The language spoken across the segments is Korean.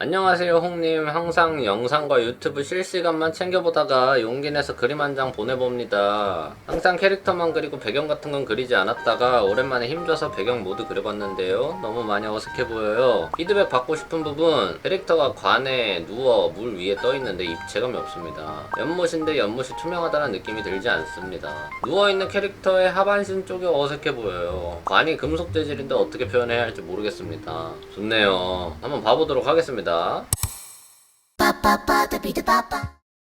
안녕하세요 홍님. 항상 영상과 유튜브 실시간만 챙겨보다가 용기 내서 그림 한 장 보내봅니다. 항상 캐릭터만 그리고 배경 같은 건 그리지 않았다가 오랜만에 힘줘서 배경 모두 그려봤는데요, 너무 많이 어색해 보여요. 피드백 받고 싶은 부분, 캐릭터가 관에 누워 물 위에 떠있는데 입체감이 없습니다. 연못인데 연못이 투명하다는 느낌이 들지 않습니다. 누워있는 캐릭터의 하반신 쪽이 어색해 보여요. 관이 금속 재질인데 어떻게 표현해야 할지 모르겠습니다. 좋네요. 한번 봐보도록 하겠습니다.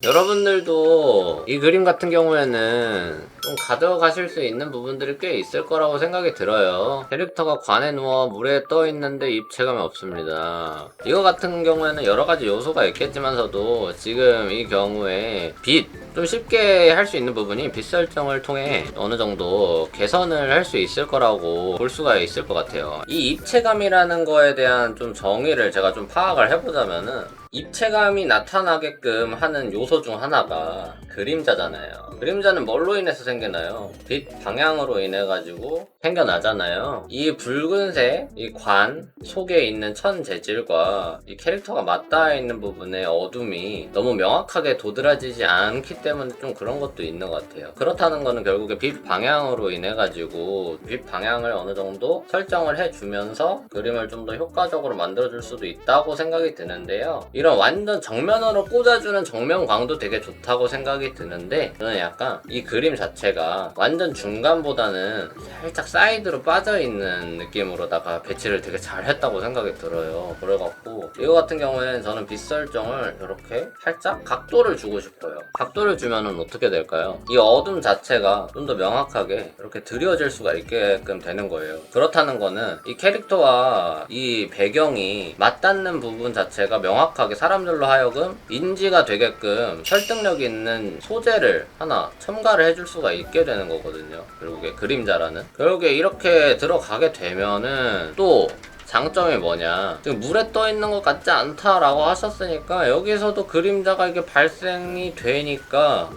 여러분들도 이 그림 같은 경우에는 좀 가져가실 수 있는 부분들이 꽤 있을 거라고 생각이 들어요. 캐릭터가 관에 누워 물에 떠 있는데 입체감이 없습니다. 이거 같은 경우에는 여러가지 요소가 있겠지만서도 지금 이 경우에 빛, 좀 쉽게 할 수 있는 부분이 빛 설정을 통해 어느 정도 개선을 할 수 있을 거라고 볼 수가 있을 것 같아요. 이 입체감이라는 거에 대한 좀 정의를 제가 좀 파악을 해보자면은, 입체감이 나타나게끔 하는 요소 중 하나가 그림자잖아요. 그림자는 뭘로 인해서 생기나요? 빛 방향으로 인해 가지고 생겨나잖아요. 이 붉은색, 이 관 속에 있는 천 재질과 이 캐릭터가 맞닿아 있는 부분의 어둠이 너무 명확하게 도드라지지 않기 때문에 좀 그런 것도 있는 것 같아요. 그렇다는 거는 결국에 빛 방향으로 인해 가지고 빛 방향을 어느 정도 설정을 해주면서 그림을 좀 더 효과적으로 만들어줄 수도 있다고 생각이 드는데요. 이런 완전 정면으로 꽂아주는 정면광도 되게 좋다고 생각이 드는데, 저는 약간 이 그림 자체가 완전 중간보다는 살짝 사이드로 빠져있는 느낌으로다가 배치를 되게 잘 했다고 생각이 들어요. 그래갖고 이거 같은 경우에는 저는 빛 설정을 이렇게 살짝 각도를 주고 싶어요. 각도를 주면은 어떻게 될까요? 이 어둠 자체가 좀 더 명확하게 이렇게 드려질 수가 있게끔 되는 거예요. 그렇다는 거는 이 캐릭터와 이 배경이 맞닿는 부분 자체가 명확하게 사람들로 하여금 인지가 되게끔 설득력 있는 소재를 하나 첨가를 해줄 수가 있게 되는 거거든요. 결국에 그림자라는, 결국에 이렇게 들어가게 되면은 또 장점이 뭐냐, 지금 물에 떠 있는 것 같지 않다라고 하셨으니까 여기서도 그림자가 이게 발생이 되니까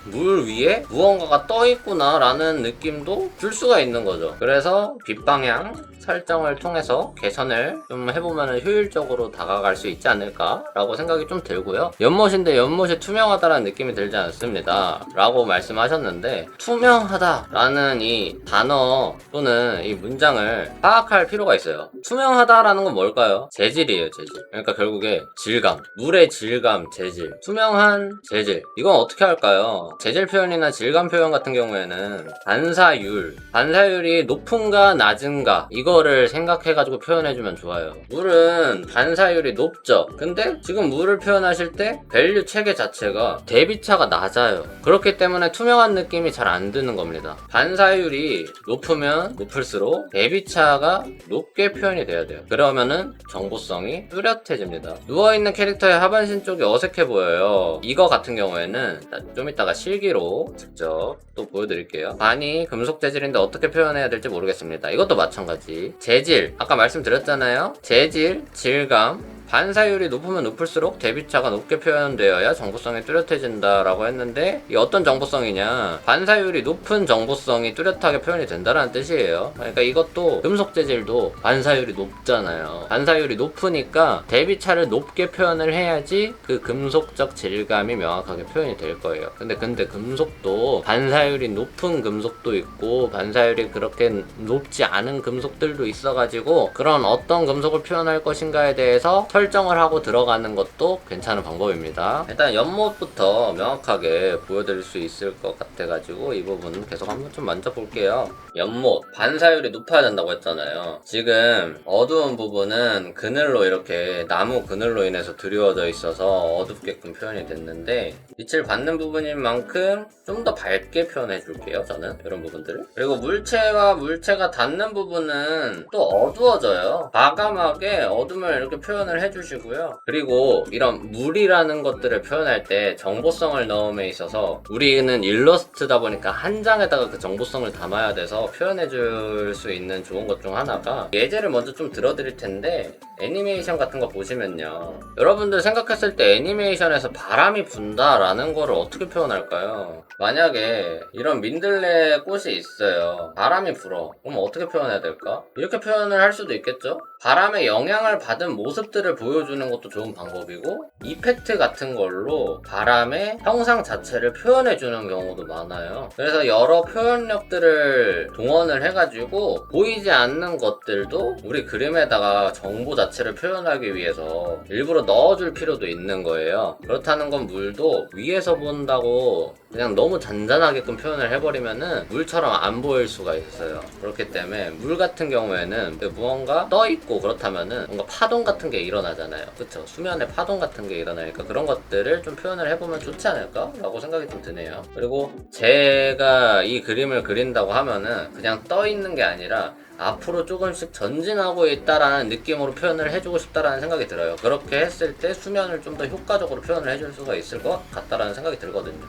물 위에 무언가가 떠 있구나 라는 느낌도 줄 수가 있는 거죠. 그래서 빛방향 설정을 통해서 개선을 좀 해보면 효율적으로 다가갈 수 있지 않을까 라고 생각이 좀 들고요. 연못인데 연못이 투명하다라는 느낌이 들지 않습니다 라고 말씀하셨는데, 투명하다 라는 이 단어 또는 이 문장을 파악할 필요가 있어요. 투명하다라는 건 뭘까요? 재질이에요. 재질. 그러니까 결국에 질감, 물의 질감, 재질, 투명한 재질. 이건 어떻게 할까요? 재질 표현이나 질감 표현 같은 경우에는 반사율이 높은가 낮은가 이거를 생각해가지고 표현해주면 좋아요. 물은 반사율이 높죠. 근데 지금 물을 표현하실 때 밸류 체계 자체가 대비차가 낮아요. 그렇기 때문에 투명한 느낌이 잘 안 드는 겁니다. 반사율이 높으면 높을수록 대비차가 높게 표현이 돼야 돼요. 그러면은 정보성이 뚜렷해집니다. 누워있는 캐릭터의 하반신 쪽이 어색해 보여요. 이거 같은 경우에는 좀 이따가 실기로 직접 또 보여드릴게요. 관이 금속 재질인데 어떻게 표현해야 될지 모르겠습니다. 이것도 마찬가지. 재질, 아까 말씀드렸잖아요. 재질, 질감, 반사율이 높으면 높을수록 대비차가 높게 표현되어야 정보성이 뚜렷해진다 라고 했는데, 이 어떤 정보성이냐, 반사율이 높은 정보성이 뚜렷하게 표현이 된다는 뜻이에요. 그러니까 이것도 금속 재질도 반사율이 높잖아요. 반사율이 높으니까 대비차를 높게 표현을 해야지 그 금속적 질감이 명확하게 표현이 될 거예요. 근데 금속도 반사율이 높은 금속도 있고 반사율이 그렇게 높지 않은 금속들도 있어가지고, 그런 어떤 금속을 표현할 것인가에 대해서 설정을 하고 들어가는 것도 괜찮은 방법입니다. 일단 연못부터 명확하게 보여드릴 수 있을 것 같아가지고 이 부분은 계속 한번 좀 만져볼게요. 연못, 반사율이 높아야 된다고 했잖아요. 지금 어두운 부분은 그늘로, 이렇게 나무 그늘로 인해서 드리워져 있어서 어둡게끔 표현이 됐는데, 빛을 받는 부분인 만큼 좀 더 밝게 표현해 줄게요, 저는 이런 부분들을. 그리고 물체와 물체가 닿는 부분은 또 어두워져요. 과감하게 어둠을 이렇게 표현을 해주시고요. 그리고 이런 물이라는 것들을 표현할 때 정보성을 넣음에 있어서, 우리는 일러스트다 보니까 한 장에다가 그 정보성을 담아야 돼서 표현해 줄 수 있는 좋은 것 중 하나가, 예제를 먼저 좀 들어드릴 텐데, 애니메이션 같은 거 보시면요, 여러분들 생각했을 때 애니메이션에서 바람이 분다라는 거를 어떻게 표현할까요? 만약에 이런 민들레 꽃이 있어요. 바람이 불어. 그럼 어떻게 표현해야 될까? 이렇게 표현을 할 수도 있겠죠? 바람에 영향을 받은 모습들을 보여주는 것도 좋은 방법이고, 이펙트 같은 걸로 바람의 형상 자체를 표현해주는 경우도 많아요. 그래서 여러 표현력들을 동원을 해가지고 보이지 않는 것들도 우리 그림에다가 정보 자체를 표현하기 위해서 일부러 넣어줄 필요도 있는 거예요. 그렇다는 건 물도 위에서 본다고 그냥 너무 잔잔하게끔 표현을 해버리면은 물처럼 안 보일 수가 있어요. 그렇기 때문에 물 같은 경우에는 무언가 떠있고 그렇다면은 뭔가 파동 같은 게 일어나잖아요. 그쵸? 수면에 파동 같은 게 일어나니까 그런 것들을 좀 표현을 해보면 좋지 않을까? 라고 생각이 좀 드네요. 그리고 제가 이 그림을 그린다고 하면은 그냥 떠있는 게 아니라 앞으로 조금씩 전진하고 있다라는 느낌으로 표현을 해주고 싶다라는 생각이 들어요. 그렇게 했을 때 수면을 좀 더 효과적으로 표현을 해줄 수가 있을 것 같다라는 생각이 들거든요.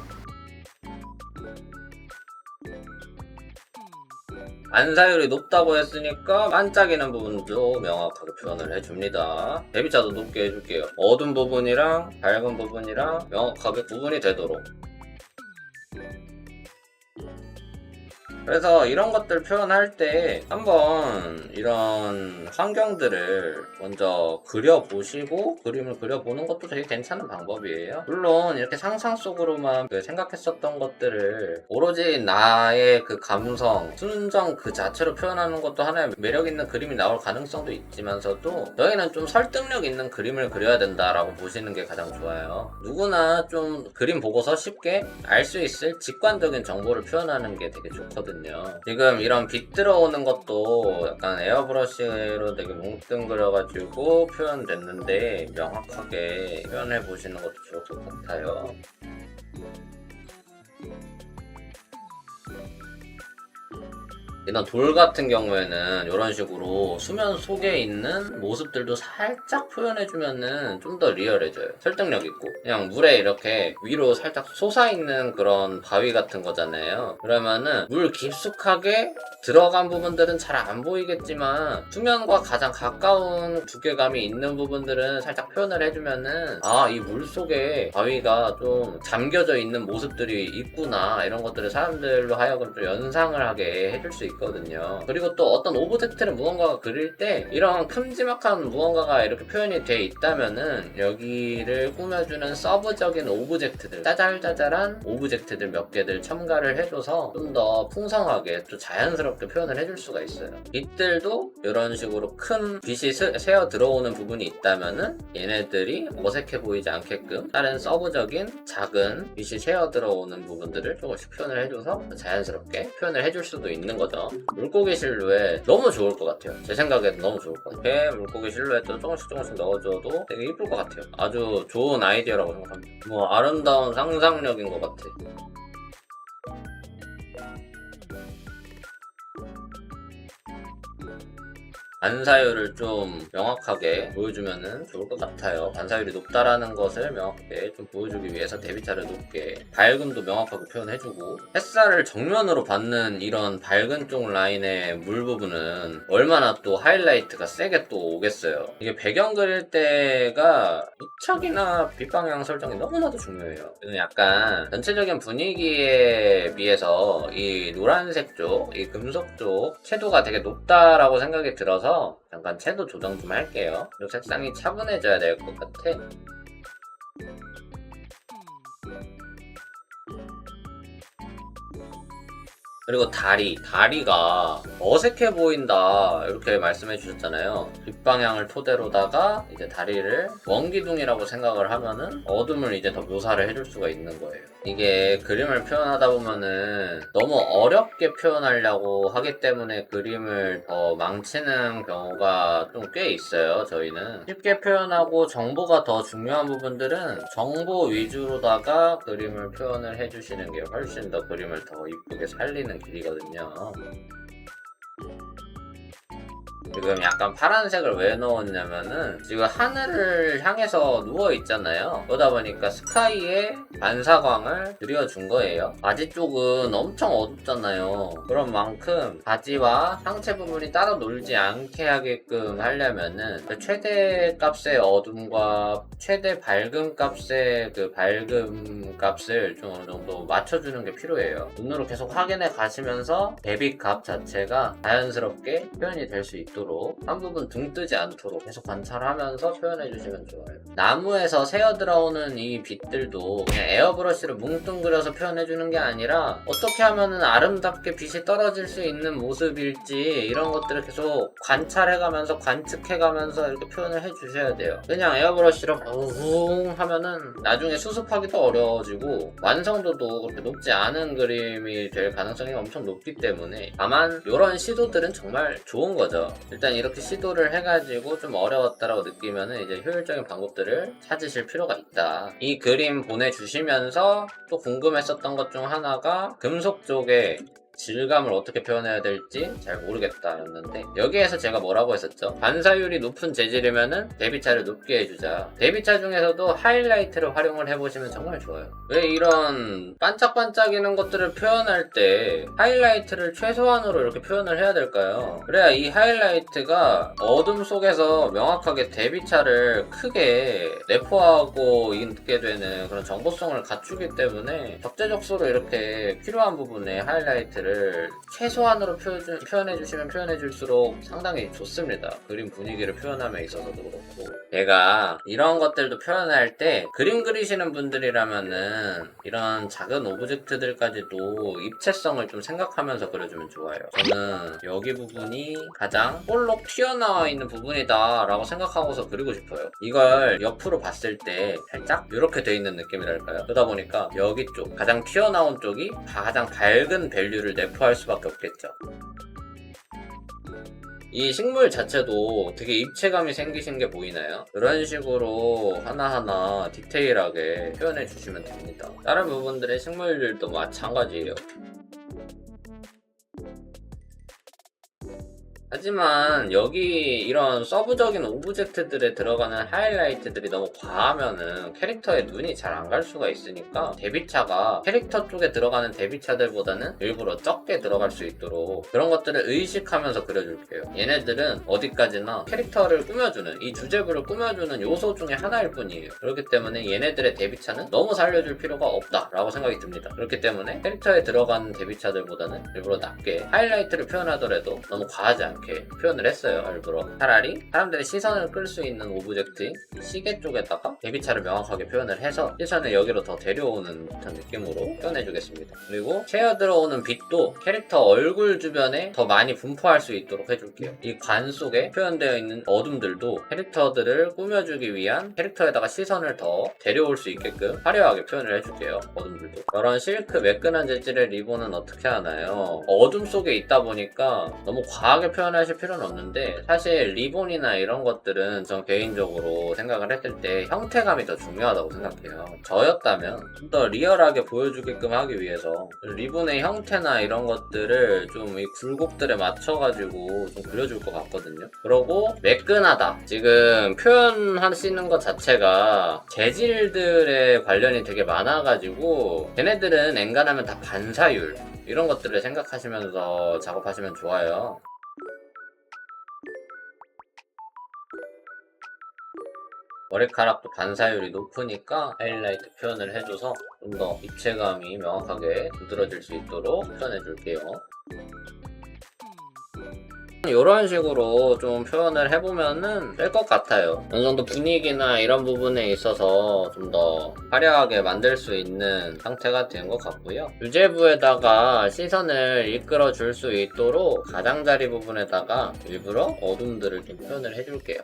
안사율이 높다고 했으니까 반짝이는 부분도 명확하게 표현을 해줍니다. 대비자도 높게 해줄게요. 어두운 부분이랑 밝은 부분이랑 명확하게 구분이 되도록. 그래서 이런 것들 표현할 때 한번 이런 환경들을 먼저 그려보시고 그림을 그려보는 것도 되게 괜찮은 방법이에요. 물론 이렇게 상상 속으로만 생각했었던 것들을 오로지 나의 그 감성, 순정 그 자체로 표현하는 것도 하나의 매력 있는 그림이 나올 가능성도 있지만서도 저희는 좀 설득력 있는 그림을 그려야 된다라고 보시는 게 가장 좋아요. 누구나 좀 그림 보고서 쉽게 알 수 있을 직관적인 정보를 표현하는 게 되게 좋거든요. 지금 이런 빛 들어오는 것도 약간 에어브러쉬로 되게 뭉뚱그려가지고 표현됐는데 명확하게 표현해 보시는 것도 좋을 것 같아요. 이런 돌 같은 경우에는 이런 식으로 수면 속에 있는 모습들도 살짝 표현해주면은 좀 더 리얼해져요. 설득력 있고. 그냥 물에 이렇게 위로 살짝 솟아있는 그런 바위 같은 거잖아요. 그러면은 물 깊숙하게 들어간 부분들은 잘 안 보이겠지만 수면과 가장 가까운 두께감이 있는 부분들은 살짝 표현을 해주면은 아, 이 물 속에 바위가 좀 잠겨져 있는 모습들이 있구나, 이런 것들을 사람들로 하여금 좀 연상을 하게 해줄 수 있거든요. 그리고 또 어떤 오브젝트를 무언가가 그릴 때 이런 큼지막한 무언가가 이렇게 표현이 돼 있다면은 여기를 꾸며주는 서브적인 오브젝트들, 짜잘짜잘한 오브젝트들 몇 개들 첨가를 해줘서 좀 더 풍성하게 또 자연스럽게 표현을 해줄 수가 있어요. 빛들도 이런 식으로 큰 빛이 새어 들어오는 부분이 있다면은 얘네들이 어색해 보이지 않게끔 다른 서브적인 작은 빛이 새어 들어오는 부분들을 조금씩 표현을 해줘서 자연스럽게 표현을 해줄 수도 있는 거죠. 물고기 실루엣 너무 좋을 것 같아요. 제 생각에도 너무 좋을 것 같아요. 물고기 실루엣도 조금씩 넣어줘도 되게 이쁠 것 같아요. 아주 좋은 아이디어라고 생각합니다. 뭐 아름다운 상상력인 것 같아. 반사율을 좀 명확하게 보여주면 좋을 것 같아요. 반사율이 높다라는 것을 명확하게 좀 보여주기 위해서 대비타를 높게, 밝음도 명확하게 표현해주고, 햇살을 정면으로 받는 이런 밝은 쪽 라인의 물 부분은 얼마나 또 하이라이트가 세게 또 오겠어요. 이게 배경 그릴 때가 무척이나 빛방향 설정이 너무나도 중요해요. 약간 전체적인 분위기에 비해서 이 노란색 쪽, 이 금속 쪽 채도가 되게 높다라고 생각이 들어서 잠깐 채도 조정 좀 할게요. 이 색상이 차분해져야 될 것 같아. 그리고 다리가 어색해 보인다 이렇게 말씀해 주셨잖아요. 뒷방향을 토대로다가 이제 다리를 원기둥이라고 생각을 하면은 어둠을 이제 더 묘사를 해줄 수가 있는 거예요. 이게 그림을 표현하다 보면은 너무 어렵게 표현하려고 하기 때문에 그림을 더 망치는 경우가 좀 꽤 있어요. 저희는 쉽게 표현하고 정보가 더 중요한 부분들은 정보 위주로다가 그림을 표현을 해주시는 게 훨씬 더 그림을 더 이쁘게 살리는 길이거든요. 지금 약간 파란색을 왜 넣었냐면은 지금 하늘을 향해서 누워있잖아요. 그러다 보니까 스카이에 반사광을 들여준 거예요. 바지 쪽은 엄청 어둡잖아요. 그런 만큼 바지와 상체 부분이 따로 놀지 않게 하게끔 하려면은 그 최대 값의 어둠과 최대 밝음 값의 그 밝음 값을 좀 어느 정도 맞춰주는 게 필요해요. 눈으로 계속 확인해 가시면서 대비 값 자체가 자연스럽게 표현이 될 수 있도록 않도록, 한 부분 둥 뜨지 않도록 계속 관찰하면서 표현해주시면 좋아요. 나무에서 새어 들어오는 이 빛들도 그냥 에어브러쉬로 뭉뚱그려서 표현해주는 게 아니라 어떻게 하면은 아름답게 빛이 떨어질 수 있는 모습일지 이런 것들을 계속 관찰해가면서 관측해가면서 이렇게 표현을 해주셔야 돼요. 그냥 에어브러쉬로 우웅 하면은 나중에 수습하기도 어려워지고 완성도도 그렇게 높지 않은 그림이 될 가능성이 엄청 높기 때문에, 다만 이런 시도들은 정말 좋은 거죠. 일단 이렇게 시도를 해가지고 좀 어려웠다라고 느끼면은 이제 효율적인 방법들을 찾으실 필요가 있다. 이 그림 보내주시면서 또 궁금했었던 것 중 하나가 금속 쪽에 질감을 어떻게 표현해야 될지 잘 모르겠다 였는데, 여기에서 제가 뭐라고 했었죠? 반사율이 높은 재질이면은 대비차를 높게 해주자. 대비차 중에서도 하이라이트를 활용을 해보시면 정말 좋아요. 왜 이런 반짝반짝이는 것들을 표현할 때 하이라이트를 최소한으로 이렇게 표현을 해야 될까요? 그래야 이 하이라이트가 어둠 속에서 명확하게 대비차를 크게 내포하고 있게 되는 그런 정보성을 갖추기 때문에 적재적소로 이렇게 필요한 부분에 하이라이트를 최소한으로 표현해주시면 표현해줄수록 상당히 좋습니다. 그림 분위기를 표현함에 있어서도 그렇고, 제가 이런 것들도 표현할 때 그림 그리시는 분들이라면은 이런 작은 오브젝트들까지도 입체성을 좀 생각하면서 그려주면 좋아요. 저는 여기 부분이 가장 볼록 튀어나와 있는 부분이다 라고 생각하고서 그리고 싶어요. 이걸 옆으로 봤을 때 살짝 이렇게 돼 있는 느낌이랄까요? 그러다 보니까 여기 쪽, 가장 튀어나온 쪽이 가장 밝은 밸류를 내포할 수밖에 없겠죠. 이 식물 자체도 되게 입체감이 생기신 게 보이나요? 이런 식으로 하나하나 디테일하게 표현해 주시면 됩니다. 다른 부분들의 식물들도 마찬가지예요. 하지만 여기 이런 서브적인 오브젝트들에 들어가는 하이라이트들이 너무 과하면은 캐릭터에 눈이 잘 안 갈 수가 있으니까 대비차가 캐릭터 쪽에 들어가는 대비차들보다는 일부러 적게 들어갈 수 있도록 그런 것들을 의식하면서 그려줄게요. 얘네들은 어디까지나 캐릭터를 꾸며주는, 이 주제부를 꾸며주는 요소 중에 하나일 뿐이에요. 그렇기 때문에 얘네들의 대비차는 너무 살려줄 필요가 없다라고 생각이 듭니다. 그렇기 때문에 캐릭터에 들어가는 대비차들보다는 일부러 낮게 하이라이트를 표현하더라도 너무 과하지 않게 표현을 했어요. 일부러 차라리 사람들의 시선을 끌 수 있는 오브젝트인 시계 쪽에다가 대비차를 명확하게 표현을 해서 시선을 여기로 더 데려오는 듯한 느낌으로 표현해주겠습니다. 그리고 채어 들어오는 빛도 캐릭터 얼굴 주변에 더 많이 분포할 수 있도록 해줄게요. 이 관 속에 표현되어 있는 어둠들도 캐릭터들을 꾸며주기 위한, 캐릭터에다가 시선을 더 데려올 수 있게끔 화려하게 표현을 해줄게요. 어둠들도. 이런 실크 매끈한 재질의 리본은 어떻게 하나요? 어둠 속에 있다 보니까 너무 과하게 표현하실 필요는 없는데, 사실 리본이나 이런 것들은 전 개인적으로 생각을 했을 때 형태감이 더 중요하다고 생각해요. 저였다면 좀 더 리얼하게 보여주게끔 하기 위해서 리본의 형태나 이런 것들을 좀 이 굴곡들에 맞춰가지고 좀 그려줄 것 같거든요. 그러고 매끈하다, 지금 표현하시는 것 자체가 재질들에 관련이 되게 많아가지고 걔네들은 엔간하면 다 반사율 이런 것들을 생각하시면서 작업하시면 좋아요. 머리카락도 반사율이 높으니까 하이라이트 표현을 해줘서 좀 더 입체감이 명확하게 두드러질 수 있도록 표현해줄게요. 이런 식으로 좀 표현을 해보면은 될 것 같아요. 어느 정도 분위기나 이런 부분에 있어서 좀 더 화려하게 만들 수 있는 상태가 된 것 같고요. 주제부에다가 시선을 이끌어 줄 수 있도록 가장자리 부분에다가 일부러 어둠들을 좀 표현을 해줄게요.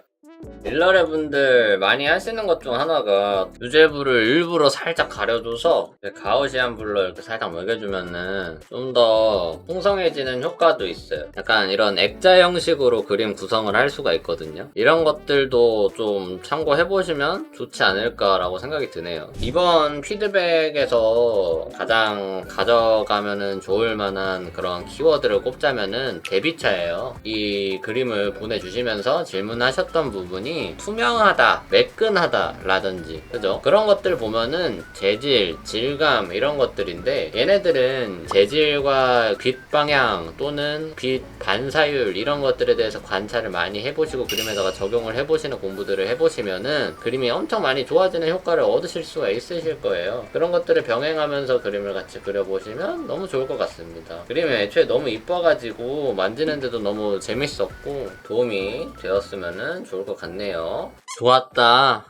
일러레 분들 많이 하시는 것 중 하나가 주제부를 일부러 살짝 가려줘서 가우시안 블러 이렇게 살짝 먹여주면은 좀 더 풍성해지는 효과도 있어요. 약간 이런 액자 형식으로 그림 구성을 할 수가 있거든요. 이런 것들도 좀 참고해보시면 좋지 않을까라고 생각이 드네요. 이번 피드백에서 가장 가져가면은 좋을 만한 그런 키워드를 꼽자면은 대비차예요. 이 그림을 보내주시면서 질문하셨던 부분, 부분이 투명하다, 매끈하다 라든지, 그죠? 그런 것들 보면은 재질, 질감 이런 것들인데, 얘네들은 재질과 빛 방향 또는 빛 반사율 이런 것들에 대해서 관찰을 많이 해보시고 그림에다가 적용을 해보시는 공부들을 해보시면은 그림이 엄청 많이 좋아지는 효과를 얻으실 수가 있으실 거예요. 그런 것들을 병행하면서 그림을 같이 그려보시면 너무 좋을 것 같습니다. 그림이 애초에 너무 이뻐가지고 만지는데도 너무 재밌었고 도움이 되었으면 좋을 것 같네요. 좋았다.